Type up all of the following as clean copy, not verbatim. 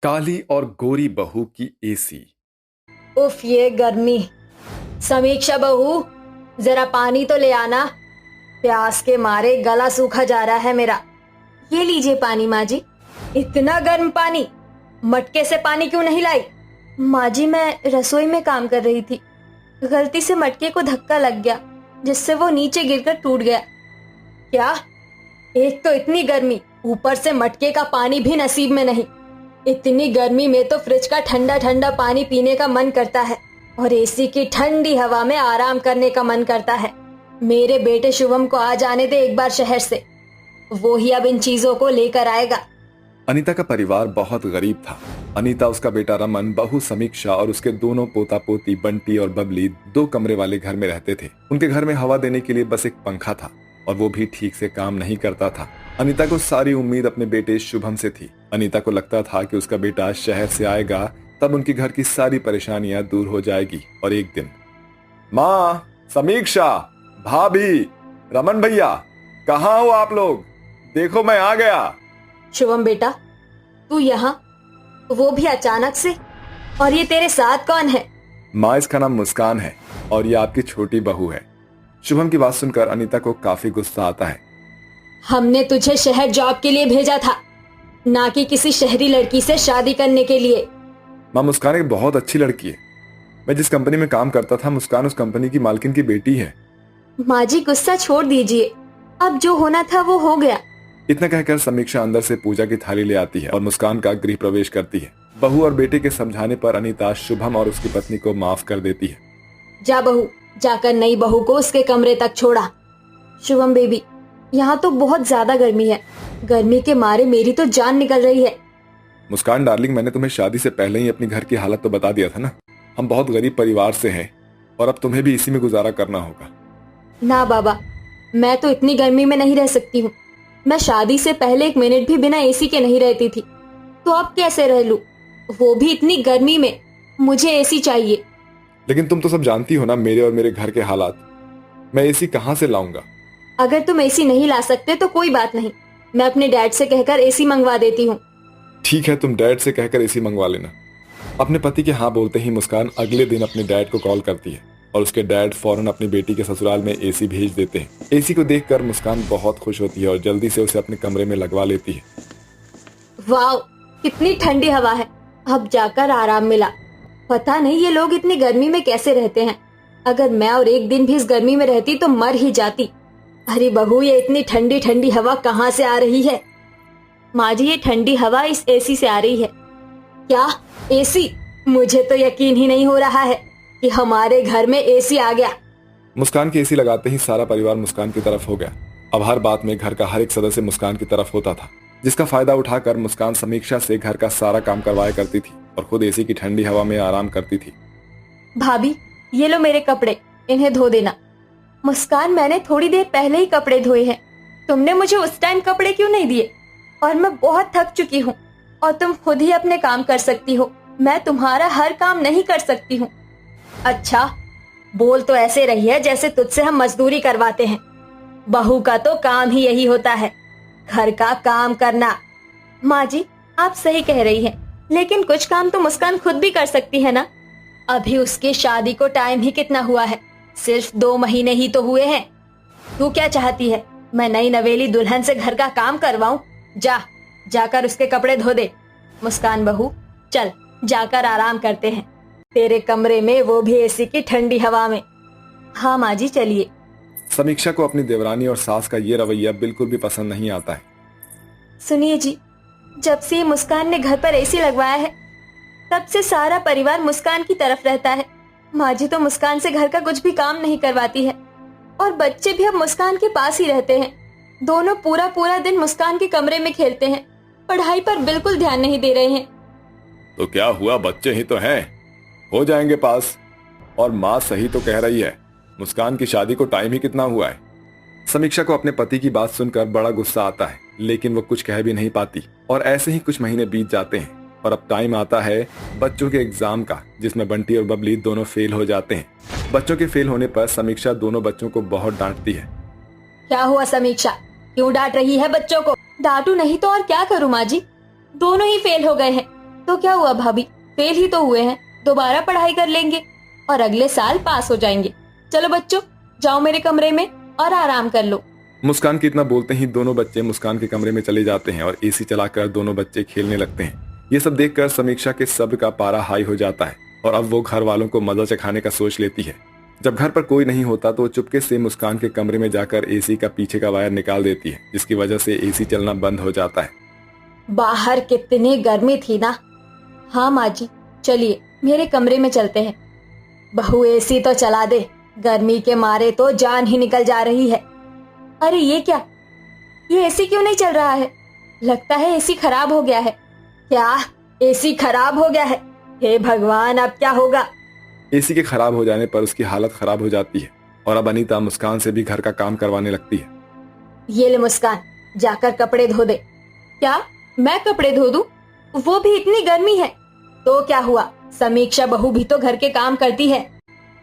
काली और गोरी बहू की एसी। उफ ये गर्मी। समीक्षा बहू, जरा पानी तो ले आना। प्यास के मारे गला सूखा जा रहा है मेरा। ये लीजिए पानी माँ जी। इतना गर्म पानी, मटके से पानी क्यों नहीं लाई? माँ जी, मैं रसोई में काम कर रही थी, गलती से मटके को धक्का लग गया जिससे वो नीचे गिरकर टूट गया। क्या? एक तो इतनी गर्मी, ऊपर से मटके का पानी भी नसीब में नहीं। इतनी गर्मी में तो फ्रिज का ठंडा ठंडा पानी पीने का मन करता है और एसी की ठंडी हवा में आराम करने का मन करता है। मेरे बेटे शुभम को आ जाने दे एक बार शहर से, वो ही अब इन चीजों को लेकर आएगा। अनीता का परिवार बहुत गरीब था। अनीता, उसका बेटा रमन, बहू समीक्षा और उसके दोनों पोता पोती बंटी और बबली 2 कमरे वाले घर में रहते थे। उनके घर में हवा देने के लिए बस एक पंखा था और वो भी ठीक से काम नहीं करता था। अनीता को सारी उम्मीद अपने बेटे शुभम से थी। अनीता को लगता था कि उसका बेटा शहर से आएगा तब उनकी घर की सारी परेशानियां दूर हो जाएगी। और एक दिन, माँ, समीक्षा, भाभी, रमन भैया, कहाँ हो आप लोग? देखो मैं आ गया। शुभम बेटा, तू यहाँ, वो भी अचानक से? और ये तेरे साथ कौन है? माँ, इसका नाम मुस्कान है और ये आपकी छोटी बहू है। शुभम की बात सुनकर अनीता को काफी गुस्सा आता है। हमने तुझे शहर जॉब के लिए भेजा था, ना कि किसी शहरी लड़की से शादी करने के लिए। माँ, मुस्कान एक बहुत अच्छी लड़की है। मैं जिस कंपनी में काम करता था, मुस्कान उस कंपनी की मालकिन की बेटी है। माँ जी, गुस्सा छोड़ दीजिए, अब जो होना था वो हो गया। इतना कहकर समीक्षा अंदर से पूजा की थाली ले आती है और मुस्कान का गृह प्रवेश करती है। बहू और बेटे के समझाने पर अनीता शुभम और उसकी पत्नी को माफ कर देती है। जा बहू, जाकर नई बहू को उसके कमरे तक छोड़ा। शुभम बेबी, यहाँ तो बहुत ज्यादा गर्मी है, गर्मी के मारे मेरी तो जान निकल रही है। मुस्कान डार्लिंग, मैंने तुम्हें शादी से पहले ही अपनी घर की हालत तो बता दिया था ना। हम बहुत गरीब परिवार से हैं और अब तुम्हें भी इसी में गुजारा करना होगा। ना बाबा, मैं तो इतनी गर्मी में नहीं रह सकती हूँ। मैं शादी से पहले 1 मिनट भी बिना एसी के नहीं रहती थी, तो अब कैसे रह लूं, वो भी इतनी गर्मी में? मुझे एसी चाहिए। लेकिन तुम तो सब जानती हो ना मेरे और मेरे घर के हालात। मैं एसी कहाँ से लाऊंगा? अगर तुम एसी नहीं ला सकते तो कोई बात नहीं, मैं अपने डैड से कहकर एसी मंगवा देती हूँ। ठीक है, तुम डैड से कहकर एसी मंगवा लेना। अपने पति के हाँ बोलते ही मुस्कान अगले दिन अपने डैड को कॉल करती है और उसके डैड फौरन अपनी बेटी के ससुराल में एसी भेज देते हैं। एसी को देखकर मुस्कान बहुत खुश होती है और जल्दी से उसे अपने कमरे में लगवा लेती है। वाह, कितनी ठंडी हवा है, अब जाकर आराम मिला। पता नहीं ये लोग इतनी गर्मी में कैसे रहते हैं। अगर मैं और एक दिन भी इस गर्मी में रहती तो मर ही जाती। अरे बहू, ये इतनी ठंडी ठंडी हवा कहाँ से आ रही है? माँ जी, ये ठंडी हवा इस एसी से आ रही है। क्या एसी? मुझे तो यकीन ही नहीं हो रहा है कि हमारे घर में एसी आ गया। मुस्कान की एसी लगाते ही सारा परिवार मुस्कान की तरफ हो गया। अब हर बात में घर का हर एक सदस्य मुस्कान की तरफ होता था, जिसका फायदा उठाकर मुस्कान समीक्षा से घर का सारा काम करवाया करती थी और खुद एसी की ठंडी हवा में आराम करती थी। भाभी, ये लो मेरे कपड़े, इन्हें धो देना। मुस्कान, मैंने थोड़ी देर पहले ही कपड़े धोए हैं, तुमने मुझे उस टाइम कपड़े क्यों नहीं दिए? और मैं बहुत थक चुकी हूँ और तुम खुद ही अपने काम कर सकती हो, मैं तुम्हारा हर काम नहीं कर सकती हूँ। अच्छा, बोल तो ऐसे रही है जैसे तुझसे हम मजदूरी करवाते हैं। बहू का तो काम ही यही होता है, घर का काम करना। माँ जी, आप सही कह रही हैं, लेकिन कुछ काम तो मुस्कान खुद भी कर सकती है ना। अभी उसकी शादी को टाइम ही कितना हुआ है, सिर्फ 2 महीने ही तो हुए हैं। तू क्या चाहती है, मैं नई नवेली दुल्हन से घर का काम करवाऊं? जाकर उसके कपड़े धो दे। मुस्कान बहू, चल जाकर आराम करते हैं तेरे कमरे में, वो भी एसी की ठंडी हवा में। हाँ माँ जी, चलिए। समीक्षा को अपनी देवरानी और सास का ये रवैया बिल्कुल भी पसंद नहीं आता है। सुनिए जी, जब से मुस्कान ने घर पर एसी लगवाया है तब से सारा परिवार मुस्कान की तरफ रहता है। माँ जी तो मुस्कान से घर का कुछ भी काम नहीं करवाती है और बच्चे भी अब मुस्कान के पास ही रहते हैं। दोनों पूरा पूरा दिन मुस्कान के कमरे में खेलते हैं, पढ़ाई पर बिल्कुल ध्यान नहीं दे रहे हैं। तो क्या हुआ, बच्चे ही तो हैं, हो जाएंगे पास। और माँ सही तो कह रही है, मुस्कान की शादी को टाइम ही कितना हुआ है। समीक्षा को अपने पति की बात सुनकर बड़ा गुस्सा आता है, लेकिन वो कुछ कह भी नहीं पाती। और ऐसे ही कुछ महीने बीत जाते हैं और अब टाइम आता है बच्चों के एग्जाम का, जिसमें बंटी और बबली दोनों फेल हो जाते हैं। बच्चों के फेल होने पर समीक्षा दोनों बच्चों को बहुत डांटती है। क्या हुआ समीक्षा, क्यों डांट रही है बच्चों को? डांटू नहीं तो और क्या करूं माँ जी, दोनों ही फेल हो गए हैं तो क्या हुआ भाभी, फेल ही तो हुए हैं, दोबारा पढ़ाई कर लेंगे और अगले साल पास हो जाएंगे। चलो बच्चों, जाओ मेरे कमरे में और आराम कर लो। मुस्कान के इतना बोलते ही दोनों बच्चे मुस्कान के कमरे में चले जाते हैं और एसी चलाकर दोनों बच्चे खेलने लगते हैं। ये सब देखकर समीक्षा के सब्र का पारा हाई हो जाता है और अब वो घर वालों को मजा चखाने का सोच लेती है। जब घर पर कोई नहीं होता तो वो चुपके से मुस्कान के कमरे में जाकर एसी का पीछे का वायर निकाल देती है, जिसकी वजह से एसी चलना बंद हो जाता है। बाहर कितनी गर्मी थी ना। हाँ माँ जी, चलिए मेरे कमरे में चलते हैं। बहू एसी तो चला दे, गर्मी के मारे तो जान ही निकल जा रही है। अरे ये क्या, ये एसी क्यों नहीं चल रहा है? लगता है एसी खराब हो गया है। क्या एसी खराब हो गया है? हे भगवान, अब क्या होगा? एसी के खराब हो जाने पर उसकी हालत खराब हो जाती है और अब अनीता मुस्कान से भी घर का काम करवाने लगती है। ये ले मुस्कान, जाकर कपड़े धो दे। क्या मैं कपड़े धो दूं? वो भी इतनी गर्मी है। तो क्या हुआ, समीक्षा बहू भी तो घर के काम करती है।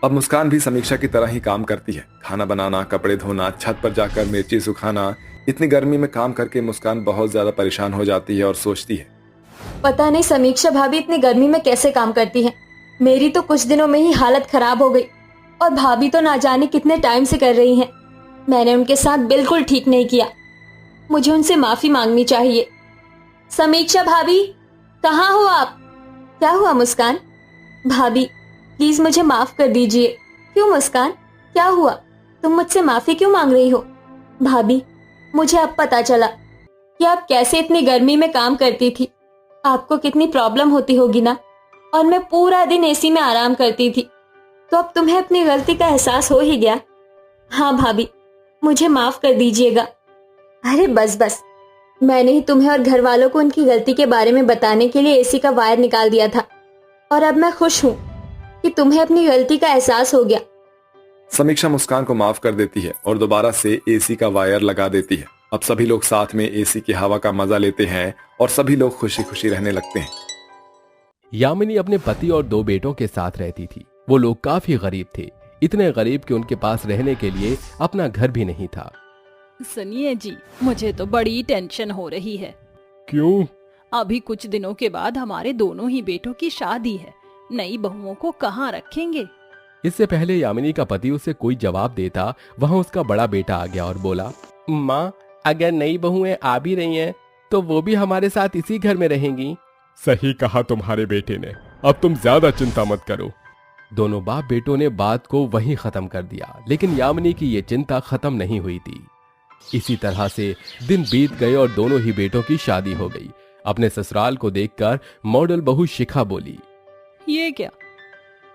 अब मुस्कान भी समीक्षा की तरह ही काम करती है। खाना बनाना, कपड़े धोना, छत पर जाकर मिर्ची सुखाना। इतनी गर्मी में काम करके मुस्कान बहुत ज्यादा परेशान हो जाती है और सोचती है, पता नहीं समीक्षा भाभी इतनी गर्मी में कैसे काम करती हैं। मेरी तो कुछ दिनों में ही हालत खराब हो गई और भाभी तो ना जाने कितने टाइम से कर रही हैं। मैंने उनके साथ बिल्कुल ठीक नहीं किया। मुझे उनसे माफी मांगनी चाहिए। समीक्षा भाभी, कहाँ हो आप? क्या हुआ मुस्कान? भाभी प्लीज मुझे माफ कर दीजिए। क्यों मुस्कान, क्या हुआ? तुम मुझसे माफी क्यों मांग रही हो? भाभी मुझे अब पता चला कि आप कैसे इतनी गर्मी में काम करती थी। आपको कितनी प्रॉब्लम होती होगी ना। और मैं पूरा दिन एसी में आराम करती थी, तो अब तुम्हें अपनी गलती का एहसास हो ही गया। हाँ भाभी, मुझे माफ कर दीजिएगा। अरे बस बस, मैंने ही तुम्हें और घर वालों को उनकी गलती के बारे में बताने के लिए एसी का वायर निकाल दिया था और अब मैं खुश हूँ कि तुम्हें अपनी गलती का एहसास हो गया। समीक्षा मुस्कान को माफ कर देती है और दोबारा से एसी का वायर लगा देती है। अब सभी लोग साथ में एसी की हवा का मजा लेते हैं और सभी लोग खुशी खुशी रहने लगते हैं। यामिनी अपने पति और 2 बेटों के साथ रहती थी। वो लोग काफी गरीब थे, इतने गरीब कि उनके पास रहने के लिए अपना घर भी नहीं था। सुनिए जी, मुझे तो बड़ी टेंशन हो रही है। क्यों? अभी कुछ दिनों के बाद हमारे दोनों ही बेटों की शादी है। नई बहुओं को कहाँ रखेंगे? इससे पहले यामिनी का पति उसे कोई जवाब देता, वहाँ उसका बड़ा बेटा आ गया और बोला, माँ अगर नई बहुएं आ भी रही हैं तो वो भी हमारे साथ इसी घर में रहेंगी। सही कहा तुम्हारे बेटे ने, अब तुम ज्यादा चिंता मत करो। दोनों बाप बेटों ने बात को वहीं खत्म कर दिया, लेकिन यामिनी की ये चिंता खत्म नहीं हुई थी। इसी तरह से दिन बीत गए और दोनों ही बेटों की शादी हो गई। अपने ससुराल को देखकर मॉडल बहू शिखा बोली, ये क्या,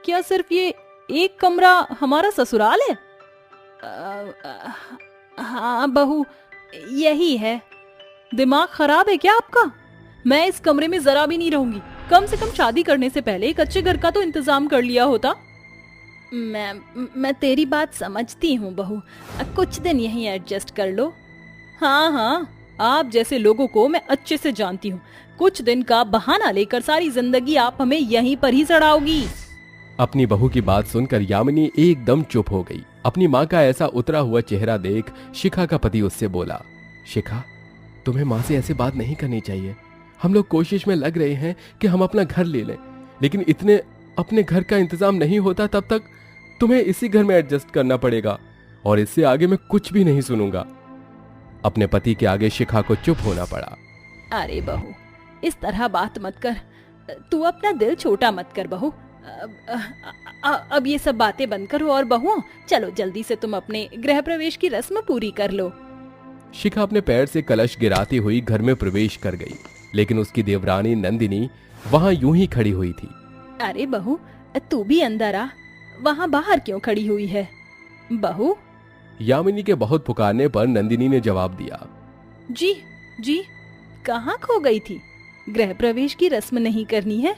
क्या सिर्फ ये एक कमरा हमारा ससुराल है? हाँ बहू, यही है। दिमाग खराब है क्या आपका? मैं इस कमरे में जरा भी नहीं रहूंगी। कम से कम शादी करने से पहले एक अच्छे घर का तो इंतजाम कर लिया होता। मैं तेरी बात समझती हूँ बहू, कुछ दिन यहीं एडजस्ट कर लो। हाँ हाँ, आप जैसे लोगों को मैं अच्छे से जानती हूँ। कुछ दिन का बहाना लेकर सारी जिंदगी आप हमें यहीं पर ही सड़ाओगी। अपनी बहू की बात सुनकर यामिनी एकदम चुप हो गई। अपनी माँ का ऐसा उतरा हुआ चेहरा देख शिखा का पति उससे बोला, शिखा तुम्हें माँ से ऐसे बात नहीं करनी चाहिए। हम लोग कोशिश में लग रहे हैं कि हम अपना घर ले लें, लेकिन इतने अपने घर का इंतजाम नहीं होता तब तक तुम्हें इसी घर में एडजस्ट करना पड़ेगा और इससे आगे मैं कुछ भी नहीं सुनूंगा। अपने पति के आगे शिखा को चुप होना पड़ा। अरे बहू, इस तरह बात मत कर। तू अपना दिल छोटा मत कर बहू। अब ये सब बातें बंद करो और बहुओं, चलो जल्दी से तुम अपने गृह प्रवेश की रस्म पूरी कर लो। शिखा अपने पैर से कलश गिराती हुई घर में प्रवेश कर गई, लेकिन उसकी देवरानी नंदिनी वहां यूं ही खड़ी हुई थी। अरे बहू, तू भी अंदर आ, वहां बाहर क्यों खड़ी हुई है? बहू। यामिनी के बहुत पुकारने पर नंदिनी ने जवाब दिया, जी जी, कहाँ खो गई थी? गृह प्रवेश की रस्म नहीं करनी है?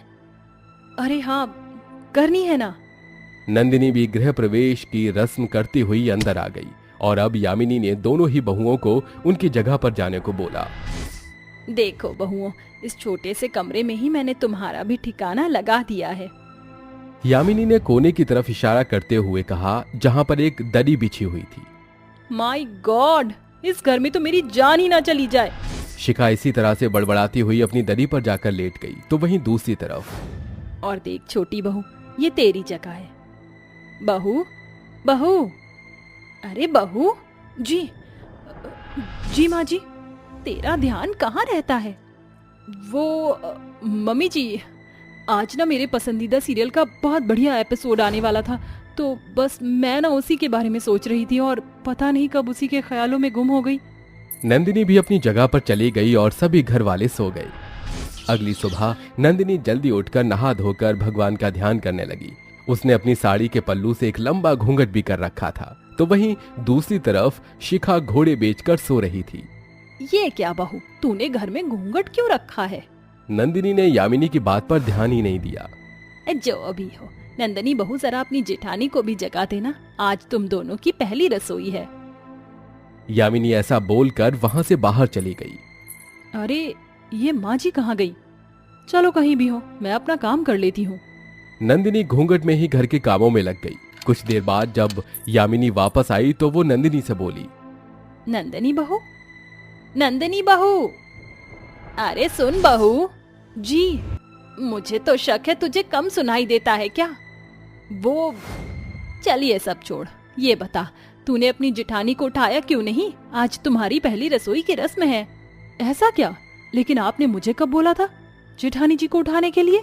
अरे हाँ, करनी है ना। नंदिनी भी गृह प्रवेश की रस्म करती हुई अंदर आ गई और अब यामिनी ने दोनों ही बहुओं को उनकी जगह पर जाने को बोला। देखो बहुओं, इस छोटे से कमरे में ही मैंने तुम्हारा भी ठिकाना लगा दिया है। यामिनी ने कोने की तरफ इशारा करते हुए कहा, जहां पर एक दरी बिछी हुई थी। माय गॉड, इस घर में तो मेरी जान ही ना चली जाए। शिखा इसी तरह से बड़बड़ाती हुई अपनी दरी पर जाकर लेट गई। तो वहीं दूसरी तरफ और देख छोटी बहू, ये तेरी जगह है। बहू, बहू, अरे बहू जी, जी माँ जी, तेरा ध्यान कहाँ रहता है? वो मम्मी जी, आज ना मेरे पसंदीदा सीरियल का बहुत बढ़िया एपिसोड आने वाला था, तो बस मैं ना उसी के बारे में सोच रही थी और पता नहीं कब उसी के ख्यालों में गुम हो गई। नंदिनी भी अपनी जगह पर चली गई और सभी घर वाले सो गए। अगली सुबह नंदिनी जल्दी उठकर नहा धोकर भगवान का ध्यान करने लगी। उसने अपनी साड़ी के पल्लू से एक लंबा घूंघट भी कर रखा था। तो वहीं दूसरी तरफ शिखा घोड़े बेचकर सो रही थी। ये क्या बहू, तूने घर में घूंघट क्यों रखा है? नंदिनी ने यामिनी की बात पर ध्यान ही नहीं दिया। जो अभी हो, नंदनी बहू जरा अपनी जेठानी को भी जगा देना, आज तुम दोनों की पहली रसोई है। यामिनी ऐसा बोलकर वहां से बाहर चली गई। अरे ये माँ जी कहाँ गई? चलो कहीं भी हो, मैं अपना काम कर लेती हूँ। नंदिनी घूंघट में ही घर के कामों में लग गई। कुछ देर बाद जब यामिनी वापस आई तो वो नंदिनी से बोली, नंदनी बहू, नंदनी बहू, अरे सुन बहू जी, मुझे तो शक है तुझे कम सुनाई देता है क्या? वो चलिए सब छोड़, ये बता तूने अपनी जेठानी को उठाया क्यों नहीं? आज तुम्हारी पहली रसोई की रस्म है। ऐसा क्या? लेकिन आपने मुझे कब बोला था जेठानी जी को उठाने के लिए?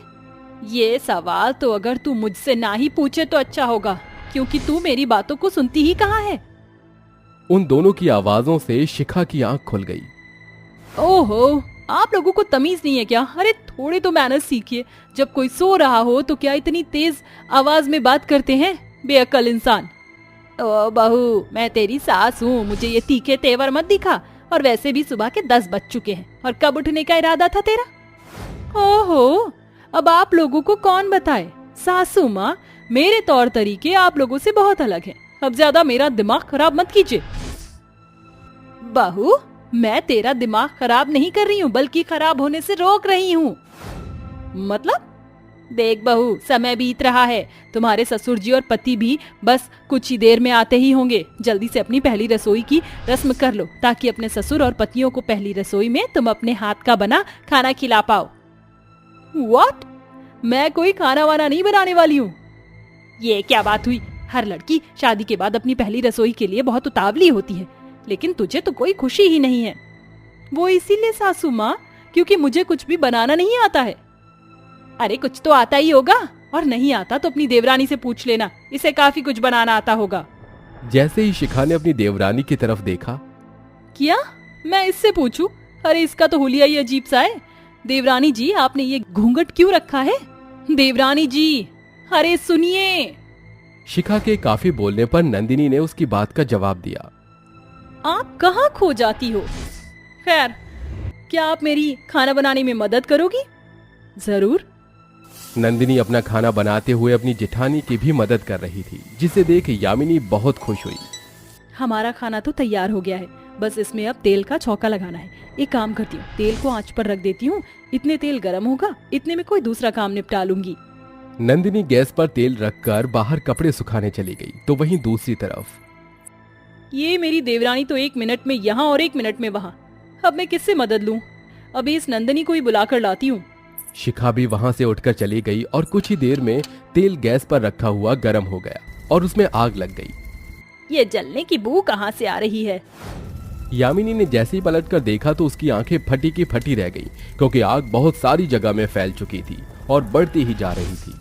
ये सवाल तो अगर तू मुझसे ना ही पूछे तो अच्छा होगा, क्योंकि तू मेरी बातों को सुनती ही कहाँ है। उन दोनों की आवाजों से शिखा की आंख खुल गई। ओहो, आप लोगों को तमीज नहीं है क्या? अरे थोड़ी तो मैनर्स सीखिए। जब कोई सो रहा हो तो क्या इतनी तेज आवाज में बात करते हैं, बेअक्ल इंसान। ओ बहू, मैं तेरी सास हूँ, मुझे ये तीखे तेवर मत दिखा। और वैसे भी सुबह के 10 बज चुके हैं, और कब उठने का इरादा था तेरा? ओहो, अब आप लोगों को कौन बताए? सासू माँ, मेरे तौर तरीके आप लोगों से बहुत अलग हैं। अब ज्यादा मेरा दिमाग खराब मत कीजिए। बहू, मैं तेरा दिमाग खराब नहीं कर रही हूँ, बल्कि खराब होने से रोक रही हूँ। मतलब? देख बहू, समय बीत रहा है, तुम्हारे ससुर जी और पति भी बस कुछ ही देर में आते ही होंगे। जल्दी से अपनी पहली रसोई की रस्म कर लो, ताकि अपने ससुर और पतियों को पहली रसोई में तुम अपने हाथ का बना खाना खिला पाओ। व्हाट? मैं कोई खाना वाना नहीं बनाने वाली हूँ। ये क्या बात हुई? हर लड़की शादी के बाद अपनी पहली रसोई के लिए बहुत उतावली होती है, लेकिन तुझे तो कोई खुशी ही नहीं है। वो इसीलिए सासू माँ, क्योंकि मुझे कुछ भी बनाना नहीं आता है। अरे कुछ तो आता ही होगा, और नहीं आता तो अपनी देवरानी से पूछ लेना, इसे काफी कुछ बनाना आता होगा। जैसे ही शिखा ने अपनी देवरानी की तरफ देखा, क्या मैं इससे पूछूं? अरे इसका तो हुलिया ही अजीब सा है। देवरानी जी, आपने ये घूंघट क्यों रखा है? देवरानी जी, अरे सुनिए। शिखा के काफी बोलने पर नंदिनी ने उसकी बात का जवाब दिया। आप कहाँ खो जाती हो? खैर, क्या आप मेरी खाना बनाने में मदद करोगी? जरूर। नंदिनी अपना खाना बनाते हुए अपनी जेठानी की भी मदद कर रही थी, जिसे देख यामिनी बहुत खुश हुई। हमारा खाना तो तैयार हो गया है, बस इसमें अब तेल का छौंका लगाना है। एक काम करती हूँ, तेल को आंच पर रख देती हूँ, इतने तेल गर्म होगा, इतने में कोई दूसरा काम निपटा लूंगी। नंदिनी गैस पर तेल रखकर बाहर कपड़े सुखाने चली गई। तो वहीं दूसरी तरफ ये मेरी देवरानी तो 1 मिनट में यहाँ और 1 मिनट में वहाँ। अब मैं किससे मदद लूं? अभी इस नंदिनी को ही बुलाकर लाती हूँ। शिखा भी वहां से उठकर चली गई और कुछ ही देर में तेल गैस पर रखा हुआ गर्म हो गया और उसमें आग लग गई। ये जलने की बू कहाँ से आ रही है? यामिनी ने जैसे ही पलटकर देखा तो उसकी आंखें फटी की फटी रह गई, क्योंकि आग बहुत सारी जगह में फैल चुकी थी और बढ़ती ही जा रही थी।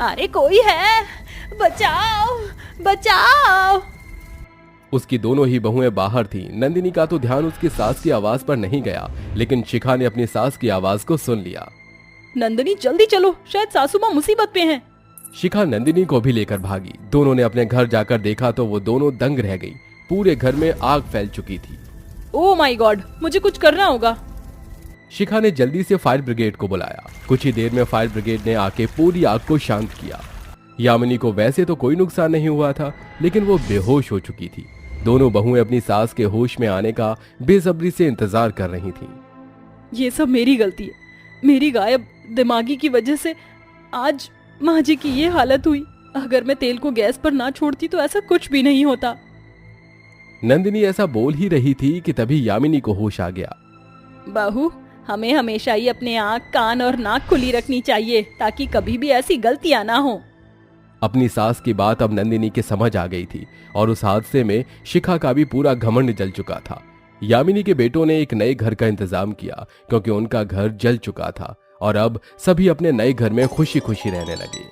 अरे कोई है, बचाओ बचाओ। उसकी दोनों ही बहुएं बाहर थीं। नंदिनी का तो ध्यान उसकी सास की आवाज पर नहीं गया, लेकिन शिखा ने अपनी सास की आवाज को सुन लिया। नंदिनी जल्दी चलो, शायद सासू माँ मुसीबत पे हैं। शिखा नंदिनी को भी लेकर भागी। दोनों ने अपने घर जाकर देखा तो वो दोनों दंग रह गई। पूरे घर में आग फैल चुकी थी। ओह माय गॉड, मुझे कुछ करना होगा। शिखा ने जल्दी से फायर ब्रिगेड को बुलाया। कुछ ही देर में फायर ब्रिगेड ने आके पूरी आग को शांत किया। यामिनी को वैसे तो कोई नुकसान नहीं हुआ था, लेकिन वो बेहोश हो चुकी थी। दोनों बहुएं अपनी सास के होश में आने का बेसब्री से इंतजार कर रही थीं। ये सब मेरी गलती है, मेरी गायब दिमागी की वजह से आज माँ जी की ये हालत हुई। अगर मैं तेल को गैस पर ना छोड़ती तो ऐसा कुछ भी नहीं होता। नंदिनी ऐसा बोल ही रही थी कि तभी यामिनी को होश आ गया। बहू, हमें हमेशा ही अपने आँख, कान और नाक खुली रखनी चाहिए ताकि कभी भी ऐसी गलतियां ना हो। अपनी सास की बात अब नंदिनी के समझ आ गई थी और उस हादसे में शिखा का भी पूरा घमंड जल चुका था। यामिनी के बेटों ने एक नए घर का इंतजाम किया क्योंकि उनका घर जल चुका था और अब सभी अपने नए घर में खुशी खुशी रहने लगे।